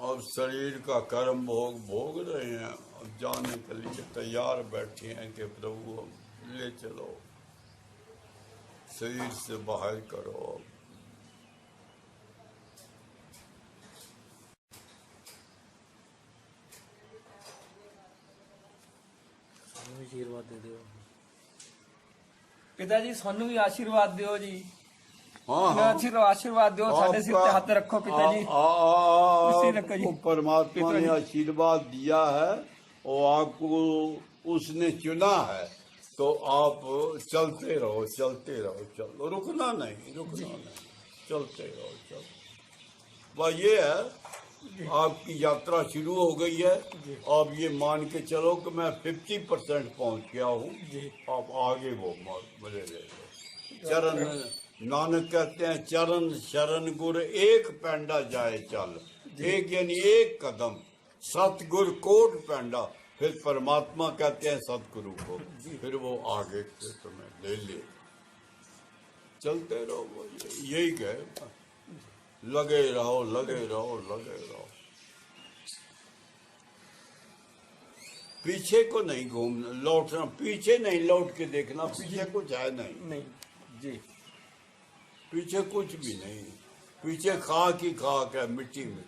अब शरीर का कर्म भोग रहे हैं, अब जाने के लिए तैयार बैठे हैं कि प्रभु हम ले चलो, शरीर से बाहर करो। आशीर्वाद दे दो। ਪਿਤਾ ਜੀ ਸਾਨੂੰ ਵੀ ਆਸ਼ੀਰਵਾਦ ਦਿਓ ਜੀ। हाँ हाँ आशीर्वाद दो, साढ़े सिर पे हाथ रखो पिता जी। इसी रखो जी। आपको परमात्मा पिता ने जी। आशीर्वाद दिया है और आपको उसने चुना है, तो आप चलते रहो, चलो, रुकना नहीं, चलते रहो, बस ये है। आपकी यात्रा शुरू हो गई है, आप ये मान के चलो कि मैं 50% पहुंच गया हूँ। आप आगे वो मजे ले लो। चरण नानक कहते हैं, चरण शरण गुर एक पैंडा जाए चल, एक यानी एक कदम, सतगुर कोट पैंडा। फिर परमात्मा कहते हैं सतगुरु को, फिर वो आगे से तुम्हें ले ले। चलते रहो, वो यही कहे, लगे रहो। पीछे को नहीं घूमना, लौटना, पीछे नहीं लौट के देखना, पीछे कुछ है नहीं जी। पीछे कुछ भी नहीं, पीछे खाक ही खाक है, मिट्टी है।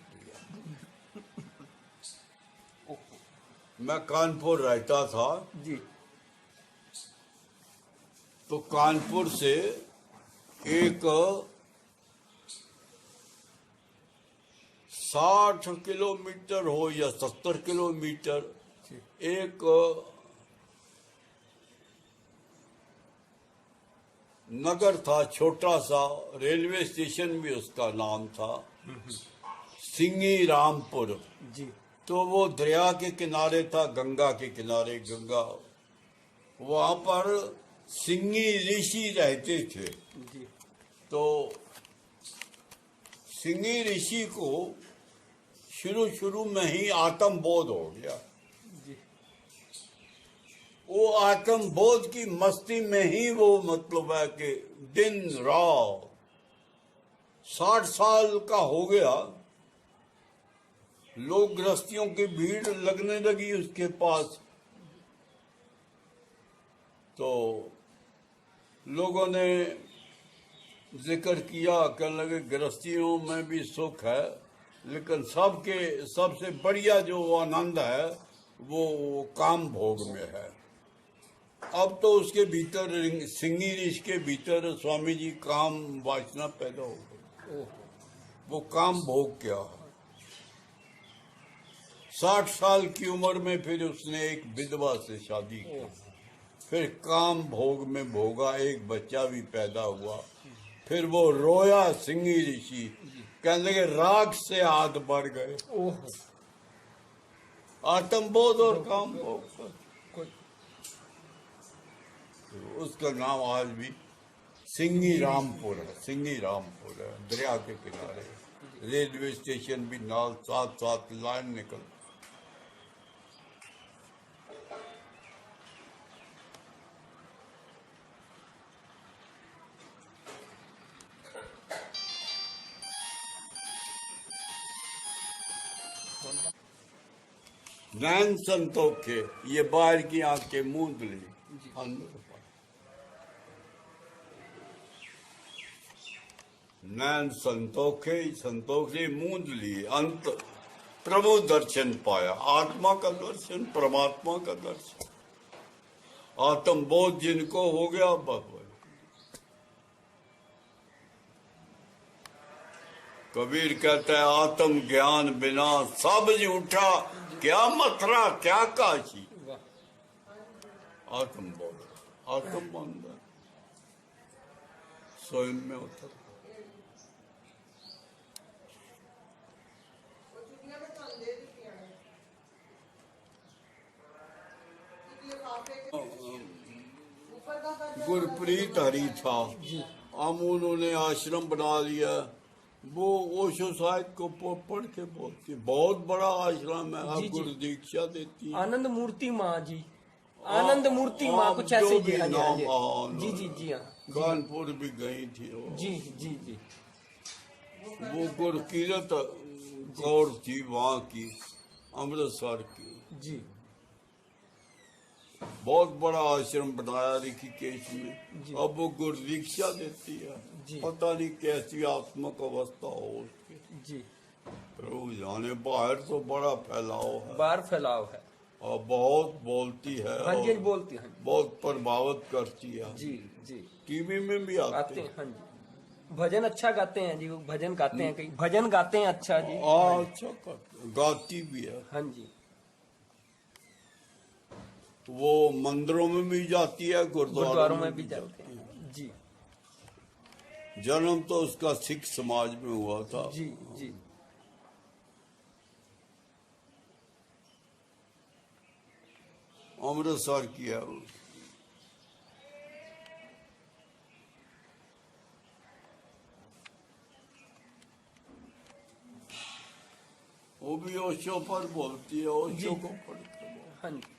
मैं कानपुर रहता था जी। तो कानपुर से एक 60 किलोमीटर हो या 70 किलोमीटर एक नगर था, छोटा सा, रेलवे स्टेशन भी उसका नाम था, सिंगी रामपुर जी। तो वो दरिया के किनारे था, गंगा के किनारे, गंगा, वहां पर सिंगी ऋषि रहते थे। जी। तो सिंगी ऋषि को शुरू में ही आत्मबोध हो गया। जी। वो आत्मबोध की मस्ती में ही वो मतलब है कि दिन रात 60 साल का हो गया, लोग गृहस्थियों की भीड़ लगने लगी उसके पास। तो लोगों ने जिक्र किया, कहने लगे गृहस्थियों में भी सुख है, लेकिन सबसे बढ़िया जो आनंद है वो काम भोग में है। अब तो उसके भीतर, सिंगी ऋषि के भीतर स्वामी जी काम वासना पैदा हो गई। वो काम भोग क्या है। 60 साल की उम्र में फिर उसने एक विधवा से शादी की, फिर काम भोग में भोगा, एक बच्चा भी पैदा हुआ। फिर वो रोया सिंगी ऋषि, कहने लगे राग से हाथ बढ़ गए। आत्मबोध और काम भोग, उसका नाम आज भी सिंगी रामपुर है, दरिया के किनारे, रेलवे स्टेशन भी नाल, साथ लाइन निकल। नैन संतोखे, ये बाहर की आंखें मूंद ली, अंदर नैन संतोखे मूंद ली, अंत प्रभु दर्शन पाया। आत्मा का दर्शन, परमात्मा का दर्शन, आत्मबोध जिनको हो गया, बस कबीर कहता है आत्म ज्ञान बिना सब झूठा, क्या मथुरा क्या काशी। आत्मबोध, आत्मबोध स्वयं में उतर। गुरप्रीत हरि था, हम उन्होंने आश्रम बना लिया। वो ओशो साहिब को पढ़ के बोलती, बहुत बड़ा आश्रम है, आप गुरु दीक्षा देती है। आनंद मूर्ति माँ जी, आनंद मूर्ति माँ कुछ ऐसे जी। जी हाँ, कानपुर भी गई थी वो। जी। वो गुरकीरत कौर थी वहाँ की, अमृतसर की। जी। बहुत बड़ा आश्रम बनाया ऋषिकेश में। अब वो गुरु दीक्षा देती है, पता नहीं कैसी आत्मक अवस्था हो उसकी। जी। प्रभु जाने, बाहर तो बड़ा फैलाव है, बाहर फैलाव है। और बहुत बोलती है हाँ जी, और बोलती हैं बहुत प्रभावित करती है। जी जी। टीवी में भी आते आते हैं, हाँ जी। भजन अच्छा गाते हैं जी, वो भजन गाते हैं, कई भजन गाते हैं अच्छा जी। अच्छा करते, गाती भी है। हाँ जी। वो मंदिरों में भी जाती है, गुरुद्वारों में भी जाते हैं जी। जन्म तो उसका सिख समाज में हुआ था। जी जी। अमृतसर की है वो भी ओशो पर बोलती है, ओशो को पढ़ते हैं। हाँ जी।